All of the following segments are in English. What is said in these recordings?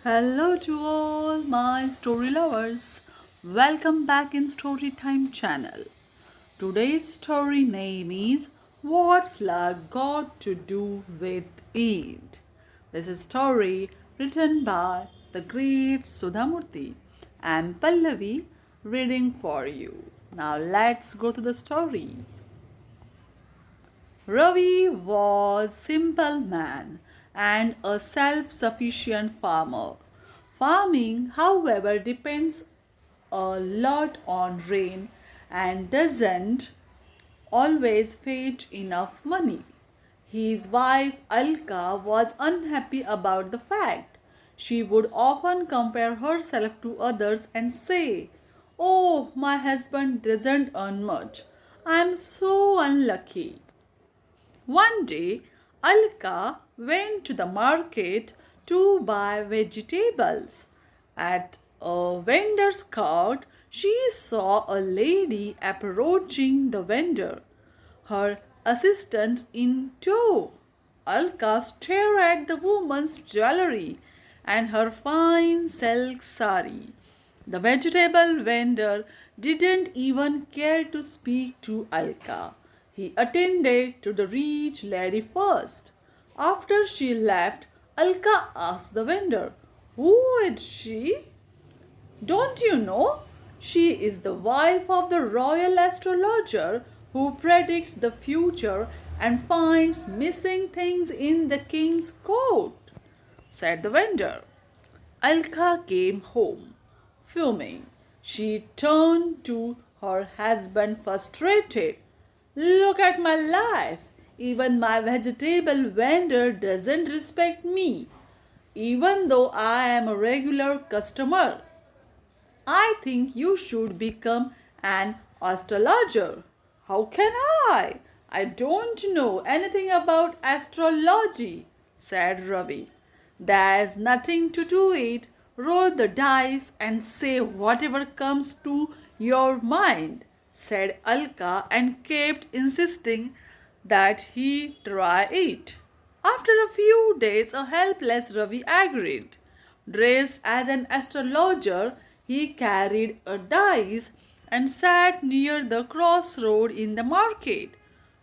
Hello to all my story lovers. Welcome back in Storytime channel. Today's story name is What's Luck Got to Do with It? This is a story written by the great Sudha Murty. I'm Pallavi reading for you. Now let's go to the story. Ravi was simple man and a self-sufficient farmer. Farming, however, depends a lot on rain and doesn't always fetch enough money. His wife Alka was unhappy about the fact. She would often compare herself to others and say, "Oh, my husband doesn't earn much. I'm so unlucky." One day, Alka went to the market to buy vegetables. At a vendor's cart, she saw a lady approaching the vendor, her assistant in tow. Alka stared at the woman's jewelry and her fine silk sari. The vegetable vendor didn't even care to speak to Alka. He attended to the rich lady first. After she left, Alka asked the vendor, "Who is she?" "Don't you know? She is the wife of the royal astrologer who predicts the future and finds missing things in the king's court," said the vendor. Alka came home, fuming. She turned to her husband frustrated. "Look at my life. Even my vegetable vendor doesn't respect me, even though I am a regular customer. I think you should become an astrologer." "How can I? I don't know anything about astrology," said Ravi. "There's nothing to do it. Roll the dice and say whatever comes to your mind," said Alka and kept insisting that he try it. After a few days, a helpless Ravi agreed. Dressed as an astrologer, he carried a dice and sat near the crossroad in the market.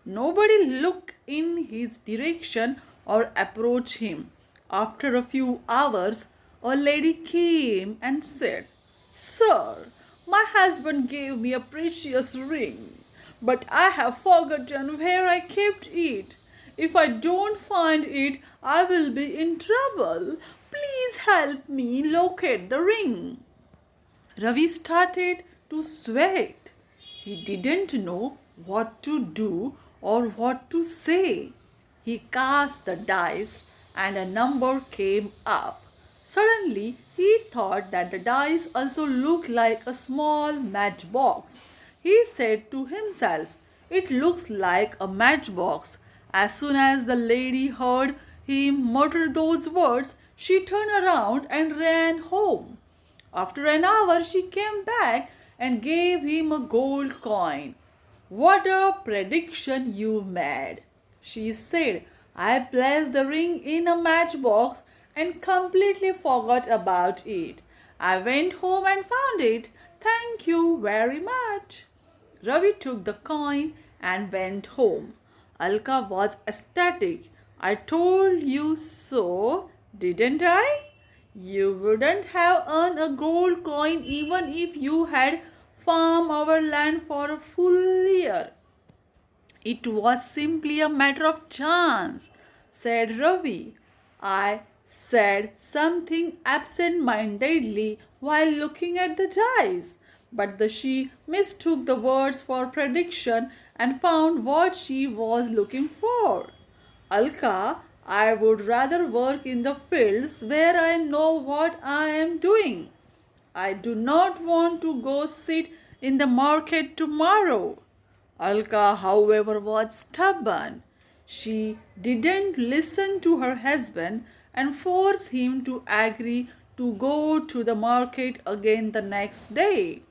Nobody looked in his direction or approached him. After a few hours, a lady came and said, "Sir, my husband gave me a precious ring, but I have forgotten where I kept it. If I don't find it, I will be in trouble. Please help me locate the ring." Ravi started to sweat. He didn't know what to do or what to say. He cast the dice and a number came up. Suddenly, he thought that the dice also looked like a small matchbox. He said to himself, "It looks like a matchbox." As soon as the lady heard him mutter those words, she turned around and ran home. After an hour, she came back and gave him a gold coin. "What a prediction you made," she said. "I placed the ring in a matchbox and completely forgot about it. I went home and found it. Thank you very much." Ravi took the coin and went home. Alka was ecstatic. "I told you so, didn't I? You wouldn't have earned a gold coin even if you had farmed our land for a full year." "It was simply a matter of chance," said Ravi. "I said something absent-mindedly while looking at the dice, but she mistook the words for prediction and found what she was looking for. Alka, I would rather work in the fields where I know what I am doing. I do not want to go sit in the market tomorrow." Alka, however, was stubborn. She didn't listen to her husband and forced him to agree to go to the market again the next day.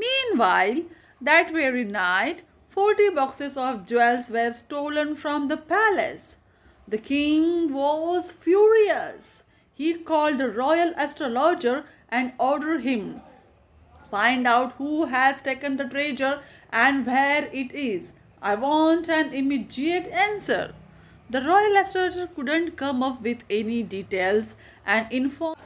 Meanwhile, that very night, 40 boxes of jewels were stolen from the palace. The king was furious. He called the royal astrologer and ordered him find out who has taken the treasure and where it is. I want an immediate answer. The royal astrologer couldn't come up with any details and inform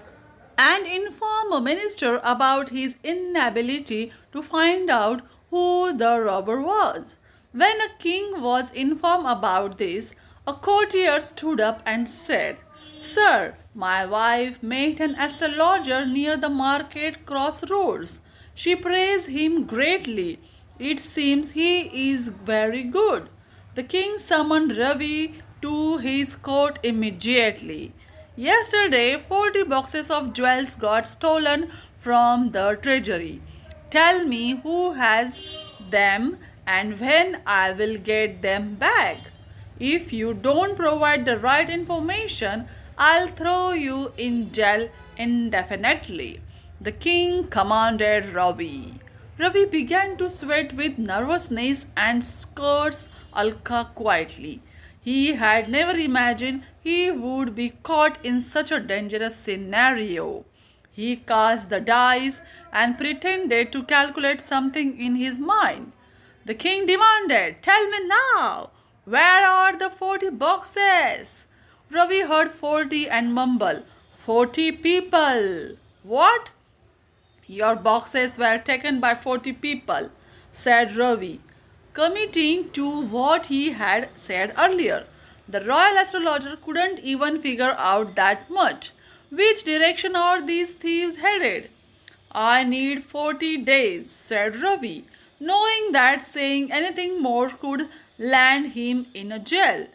a minister about his inability to find out who the robber was. When a king was informed about this, a courtier stood up and said, Sir, my wife met an astrologer near the market crossroads. She praised him greatly. It seems he is very good. The king summoned Ravi to his court immediately. Yesterday, 40 boxes of jewels got stolen from the treasury. Tell me who has them and when I will get them back. If you don't provide the right information, I'll throw you in jail indefinitely. The king commanded Ravi. Ravi began to sweat with nervousness and cursed Alka quietly. He had never imagined he would be caught in such a dangerous scenario. He cast the dice and pretended to calculate something in his mind. The king demanded, Tell me now, where are the 40 boxes? Ravi heard 40 and mumbled, 40 people. What? Your boxes were taken by 40 people, said Ravi, committing to what he had said earlier. The royal astrologer couldn't even figure out that much. Which direction are these thieves headed? I need 40 days, said Ravi, knowing that saying anything more could land him in a jail.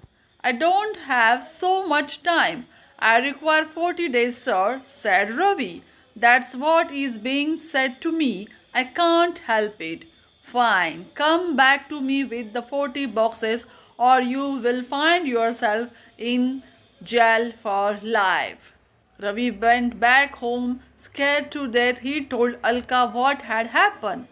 I don't have so much time. I require 40 days, sir, said Ravi. That's what is being said to me. I can't help it. Fine, come back to me with the 40 boxes or you will find yourself in jail for life. Ravi went back home scared to death. He told Alka what had happened.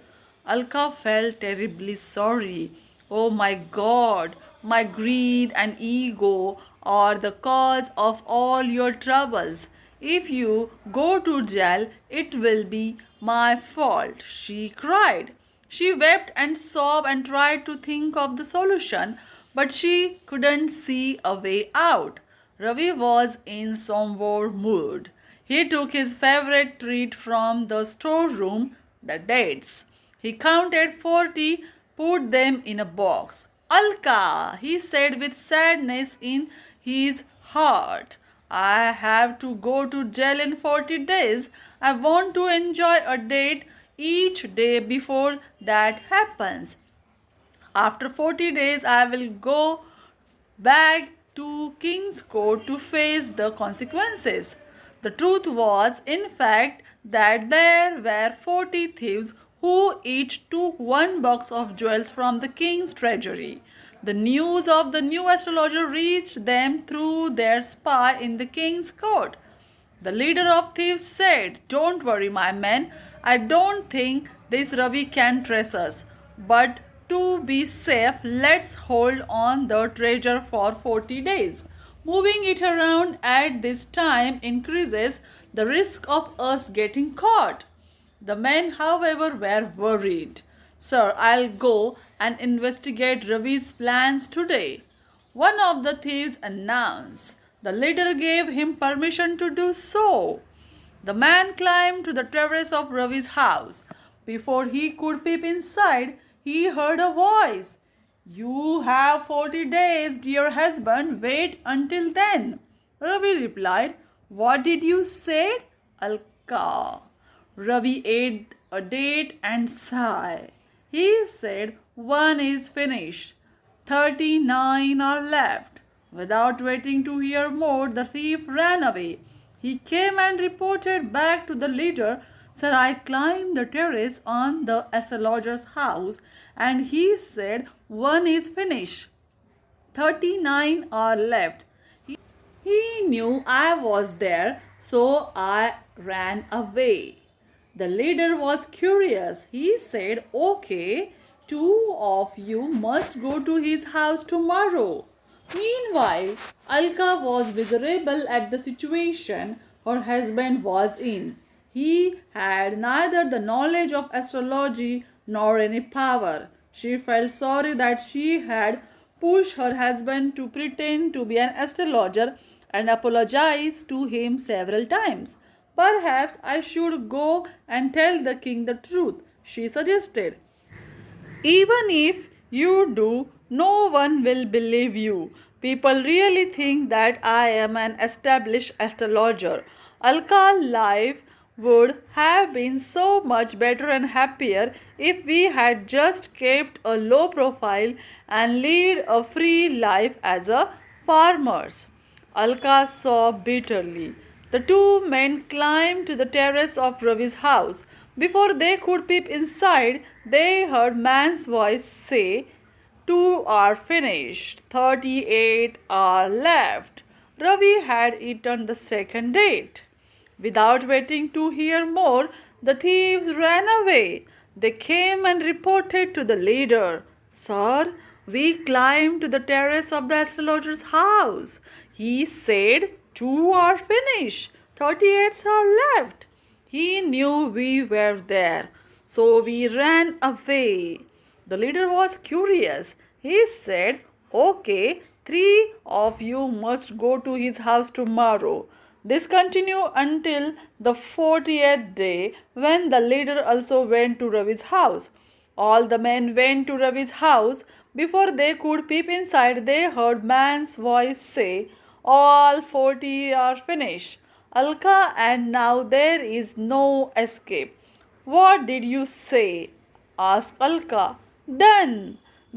Alka felt terribly sorry. Oh my God, my greed and ego are the cause of all your troubles. If you go to jail, it will be my fault, she cried. She wept and sobbed and tried to think of the solution, but she couldn't see a way out. Ravi was in somber mood. He took his favorite treat from the storeroom, the dates. He counted 40, put them in a box. Alka, he said with sadness in his heart. I have to go to jail in 40 days. I want to enjoy a date each day before that happens. After 40 days, I will go back to King's Court to face the consequences. The truth was, in fact, that there were 40 thieves who each took one box of jewels from the king's treasury. The news of the new astrologer reached them through their spy in the king's court. The leader of thieves said, Don't worry, my men. I don't think this Ravi can trace us. But to be safe, let's hold on the treasure for 40 days. Moving it around at this time increases the risk of us getting caught. The men, however, were worried. Sir, I'll go and investigate Ravi's plans today, one of the thieves announced. The leader gave him permission to do so. The man climbed to the terrace of Ravi's house. Before he could peep inside, he heard a voice. You have 40 days, dear husband. Wait until then. Ravi replied, What did you say? Alka. Ravi ate a date and sighed. He said, One is finished. 39 are left. Without waiting to hear more, the thief ran away. He came and reported back to the leader, Sir, I climbed the terrace on the astrologer's house and he said, One is finished. 39 are left. He knew I was there, so I ran away. The leader was curious. He said, Okay, 2 of you must go to his house tomorrow. Meanwhile, Alka was miserable at the situation. her husband was in. He had neither the knowledge of astrology nor any power. She felt sorry that she had pushed her husband to pretend to be an astrologer and apologized to him several times. Perhaps I should go and tell the king the truth, she suggested. Even if you do, no one will believe you. People really think that I am an established astrologer. Alka's life would have been so much better and happier if we had just kept a low profile and led a free life as a farmers. Alka sobbed bitterly. The two men climbed to the terrace of Ravi's house. Before they could peep inside, they heard man's voice say, "Two are finished, 38 are left." Ravi had eaten the second date. Without waiting to hear more, the thieves ran away. They came and reported to the leader. "Sir, we climbed to the terrace of the astrologer's house. He said, 2 are finished, 38 are left." He knew we were there, so we ran away. The leader was curious. He said, "Okay, 3 of you must go to his house tomorrow." This continued until the 40th day, when the leader also went to Ravi's house. All the men went to Ravi's house. Before they could peep inside, they heard man's voice say, "All 40 are finished, Alka, and now there is no escape." "What did you say?" asked Alka. "Done.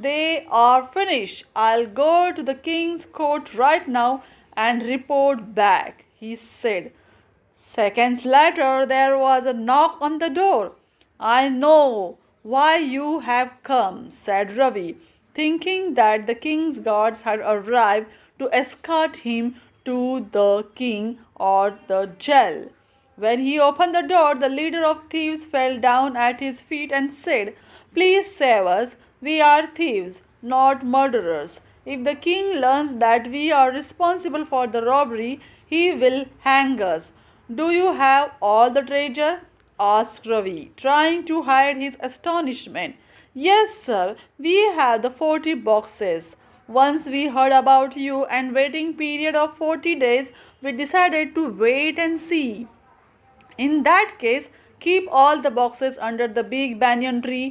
They are finished. I'll go to the king's court right now and report back," he said. Seconds later, there was a knock on the door. "I know why you have come," said Ravi, thinking that the king's guards had arrived to escort him to the king or the jail. When he opened the door, the leader of thieves fell down at his feet and said, "Please save us. We are thieves, not murderers. If the king learns that we are responsible for the robbery, he will hang us." "Do you have all the treasure?" asked Ravi, trying to hide his astonishment. "Yes, sir. We have the 40 boxes. Once we heard about you and waiting period of 40 days, we decided to wait and see." "In that case, keep all the boxes under the big banyan tree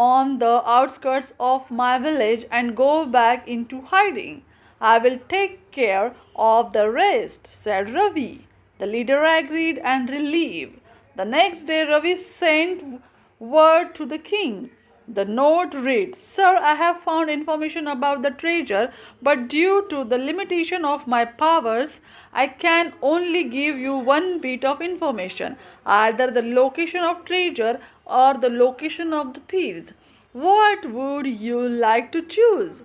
on the outskirts of my village and go back into hiding. I will take care of the rest," said Ravi. The leader agreed and relieved. The next day, Ravi sent word to the king. The note read, "Sir, I have found information about the treasure, but due to the limitation of my powers, I can only give you one bit of information, either the location of treasure or the location of the thieves. What would you like to choose?"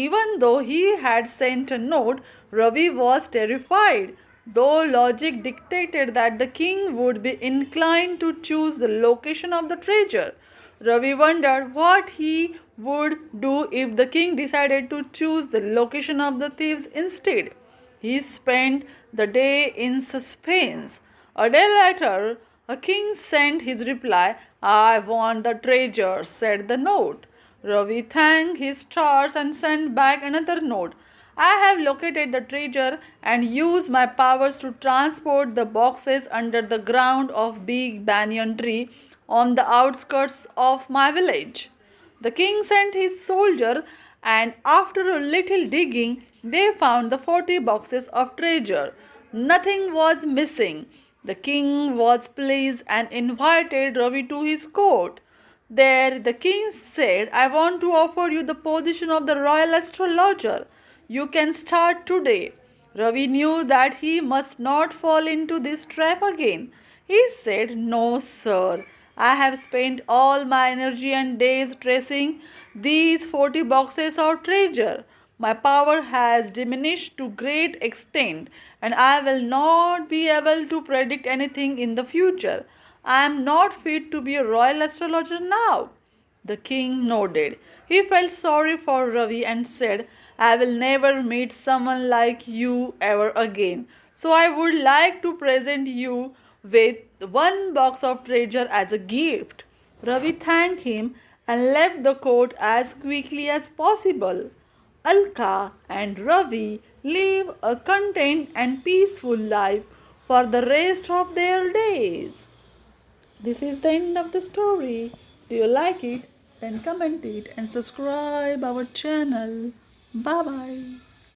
Even though he had sent a note, Ravi was terrified. Though logic dictated that the king would be inclined to choose the location of the treasure, Ravi wondered what he would do if the king decided to choose the location of the thieves instead. He spent the day in suspense. A day later, a king sent his reply. "I want the treasure," said the note. Ravi thanked his stars and sent back another note. "I have located the treasure and used my powers to transport the boxes under the ground of big banyan tree on the outskirts of my village." The king sent his soldier, and after a little digging, they found the 40 boxes of treasure. Nothing was missing. The king was pleased and invited Ravi to his court. There, the king said, "I want to offer you the position of the royal astrologer. You can start today." Ravi knew that he must not fall into this trap again. He said, "No, sir. I have spent all my energy and days tracing these 40 boxes of treasure. My power has diminished to great extent, and I will not be able to predict anything in the future. I am not fit to be a royal astrologer now." The king nodded. He felt sorry for Ravi and said, "I will never meet someone like you ever again. So I would like to present you with one box of treasure as a gift. Ravi thanked him and left the court as quickly as possible. Alka and Ravi live a content and peaceful life for the rest of their days. This is the end of the story. Do you like it? Then comment it and subscribe our channel. Bye bye.